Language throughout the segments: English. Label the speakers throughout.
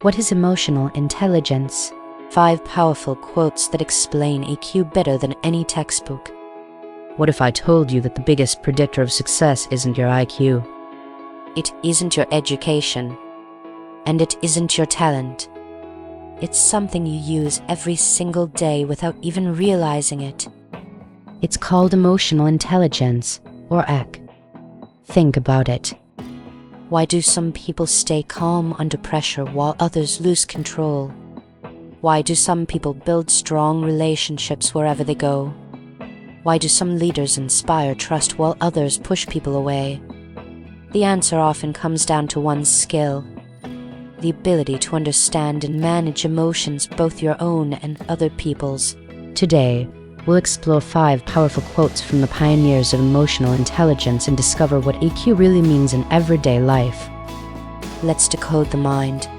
Speaker 1: What is emotional intelligence? 5 powerful quotes that explain EQ better than any textbook.
Speaker 2: What if I told you that the biggest predictor of success isn't your IQ?
Speaker 1: It isn't your education. And it isn't your talent. It's something you use every single day without even realizing it.
Speaker 2: It's called emotional intelligence, or EQ. Think about it.
Speaker 1: Why do some people stay calm under pressure while others lose control? Why do some people build strong relationships wherever they go? Why do some leaders inspire trust while others push people away? The answer often comes down to one skill: the ability to understand and manage emotions, both your own and other people's.
Speaker 2: Today, we'll explore 5 powerful quotes from the pioneers of emotional intelligence and discover what EQ really means in everyday life.
Speaker 1: Let's decode the mind.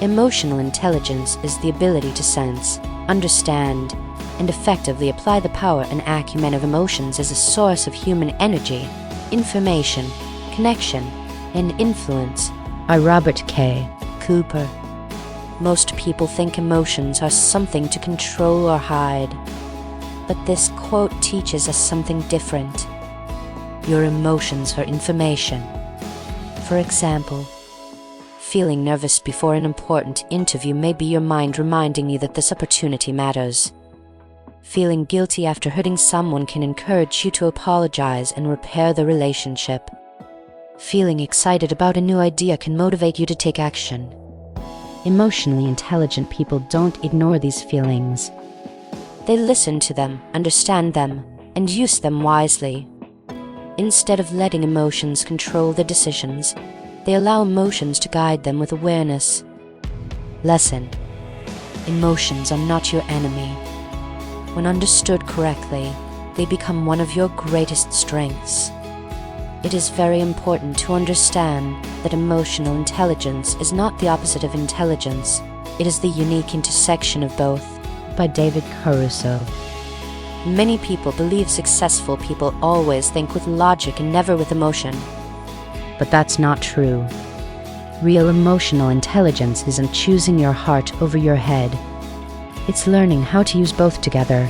Speaker 1: Emotional intelligence is the ability to sense, understand, and effectively apply the power and acumen of emotions as a source of human energy, information, connection, and influence.
Speaker 2: By Robert K.
Speaker 1: Cooper. Most people think emotions are something to control or hide. But this quote teaches us something different. Your emotions are information. For example, feeling nervous before an important interview may be your mind reminding you that this opportunity matters. Feeling guilty after hurting someone can encourage you to apologize and repair the relationship. Feeling excited about a new idea can motivate you to take action.
Speaker 2: Emotionally intelligent people don't ignore these feelings.
Speaker 1: They listen to them, understand them, and use them wisely. Instead of letting emotions control their decisions, they allow emotions to guide them with awareness. Lesson: emotions are not your enemy. When understood correctly, they become one of your greatest strengths. It is very important to understand that emotional intelligence is not the opposite of intelligence. It is the unique intersection of both.
Speaker 2: By David Caruso.
Speaker 1: Many people believe successful people always think with logic and never with emotion.
Speaker 2: But that's not true. Real emotional intelligence isn't choosing your heart over your head. It's learning how to use both together.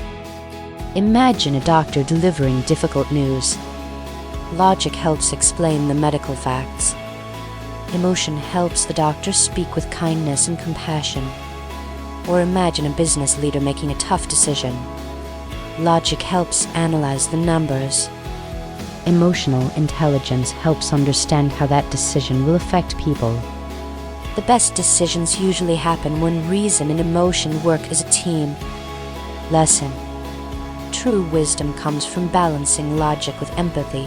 Speaker 1: Imagine a doctor delivering difficult news. Logic helps explain the medical facts. Emotion helps the doctor speak with kindness and compassion. Or imagine a business leader making a tough decision. Logic helps analyze the numbers.
Speaker 2: Emotional intelligence helps understand how that decision will affect people.
Speaker 1: The best decisions usually happen when reason and emotion work as a team. Lesson: true wisdom comes from balancing logic with empathy.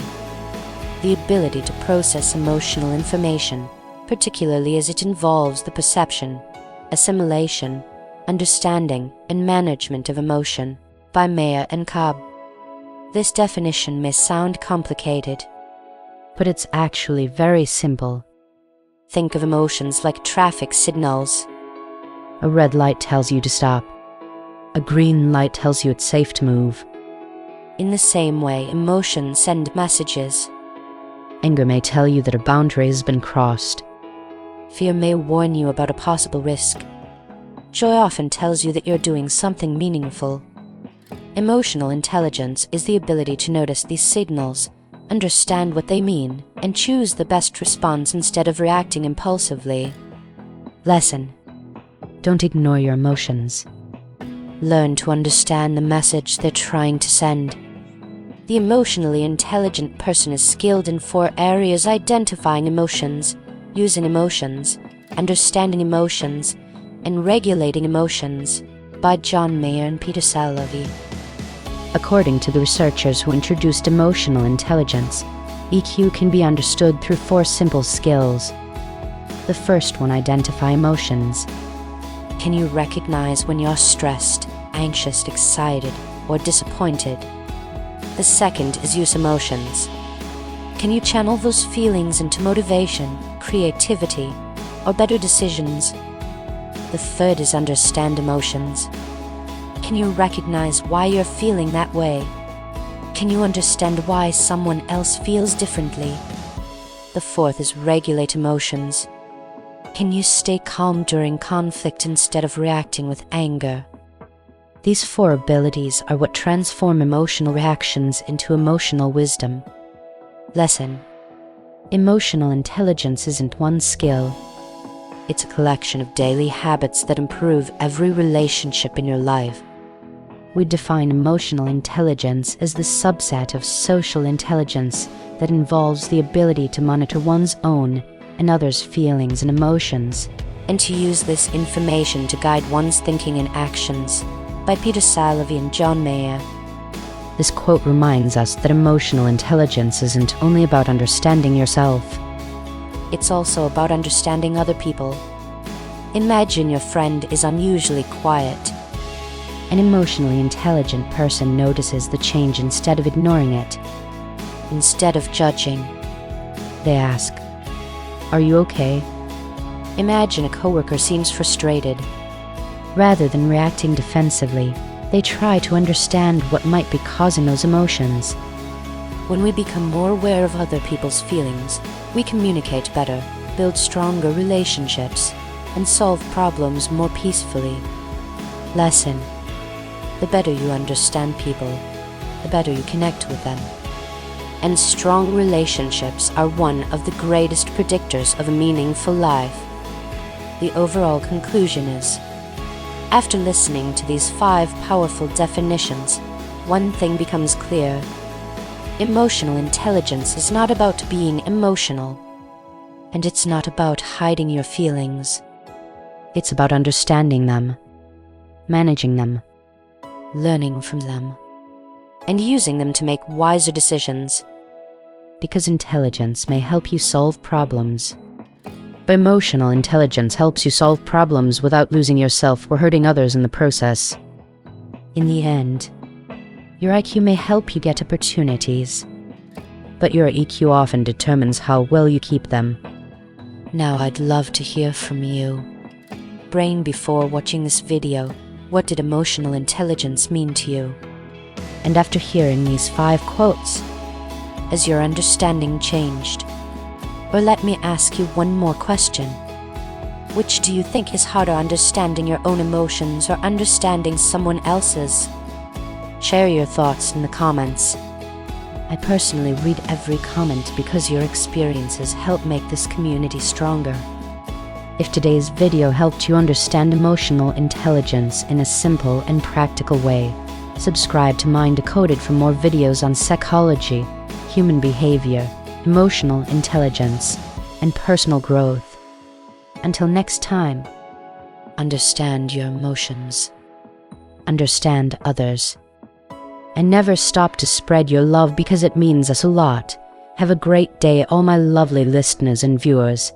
Speaker 1: The ability to process emotional information, particularly as it involves the perception, assimilation, understanding, and management of emotion. By Mayer and Cobb. This definition may sound complicated,
Speaker 2: but it's actually very simple.
Speaker 1: Think of emotions like traffic signals.
Speaker 2: A red light tells you to stop. A green light tells you it's safe to move.
Speaker 1: In the same way, emotions send messages.
Speaker 2: Anger may tell you that a boundary has been crossed.
Speaker 1: Fear may warn you about a possible risk. Joy often tells you that you're doing something meaningful. Emotional intelligence is the ability to notice these signals, understand what they mean, and choose the best response instead of reacting impulsively. Lesson:
Speaker 2: don't ignore your emotions.
Speaker 1: Learn to understand the message they're trying to send. The emotionally intelligent person is skilled in 4 areas: identifying emotions, using emotions, understanding emotions, and regulating emotions. By John Mayer and Peter Salovey.
Speaker 2: According to the researchers who introduced emotional intelligence, EQ can be understood through 4 simple skills. The first one: identify emotions.
Speaker 1: Can you recognize when you're stressed, anxious, excited, or disappointed? The second is use emotions. Can you channel those feelings into motivation, creativity, or better decisions? The third is understand emotions. Can you recognize why you're feeling that way? Can you understand why someone else feels differently? The fourth is regulate emotions. Can you stay calm during conflict instead of reacting with anger?
Speaker 2: These 4 abilities are what transform emotional reactions into emotional wisdom. Lesson: emotional intelligence isn't one skill.
Speaker 1: It's a collection of daily habits that improve every relationship in your life.
Speaker 2: We define emotional intelligence as the subset of social intelligence that involves the ability to monitor one's own and others' feelings and emotions,
Speaker 1: and to use this information to guide one's thinking and actions. By Peter Salovey and John Mayer.
Speaker 2: This quote reminds us that emotional intelligence isn't only about understanding yourself.
Speaker 1: It's also about understanding other people. Imagine your friend is unusually quiet.
Speaker 2: An emotionally intelligent person notices the change instead of ignoring it.
Speaker 1: Instead of judging,
Speaker 2: they ask, "Are you okay?"
Speaker 1: Imagine a coworker seems frustrated.
Speaker 2: Rather than reacting defensively, they try to understand what might be causing those emotions.
Speaker 1: When we become more aware of other people's feelings, we communicate better, build stronger relationships, and solve problems more peacefully. Lesson: the better you understand people, the better you connect with them. And strong relationships are one of the greatest predictors of a meaningful life. The overall conclusion is, after listening to these 5 powerful definitions, one thing becomes clear. Emotional intelligence is not about being emotional, and it's not about hiding your feelings.
Speaker 2: It's about understanding them, managing them,
Speaker 1: learning from them, and using them to make wiser decisions.
Speaker 2: Because intelligence may help you solve problems, but emotional intelligence helps you solve problems without losing yourself or hurting others in the process. In the end, your IQ may help you get opportunities, but your EQ often determines how well you keep them.
Speaker 1: Now I'd love to hear from you. Brain, before watching this video, what did emotional intelligence mean to you?
Speaker 2: And after hearing these 5 quotes,
Speaker 1: has your understanding changed? Or let me ask you one more question. Which do you think is harder, understanding your own emotions or understanding someone else's? Share your thoughts in the comments. I personally read every comment because your experiences help make this community stronger.
Speaker 2: If today's video helped you understand emotional intelligence in a simple and practical way, subscribe to Mind Decoded for more videos on psychology, human behavior, emotional intelligence, and personal growth. Until next time,
Speaker 1: understand your emotions,
Speaker 2: understand others, and never stop to spread your love because it means us a lot. Have a great day, all my lovely listeners and viewers.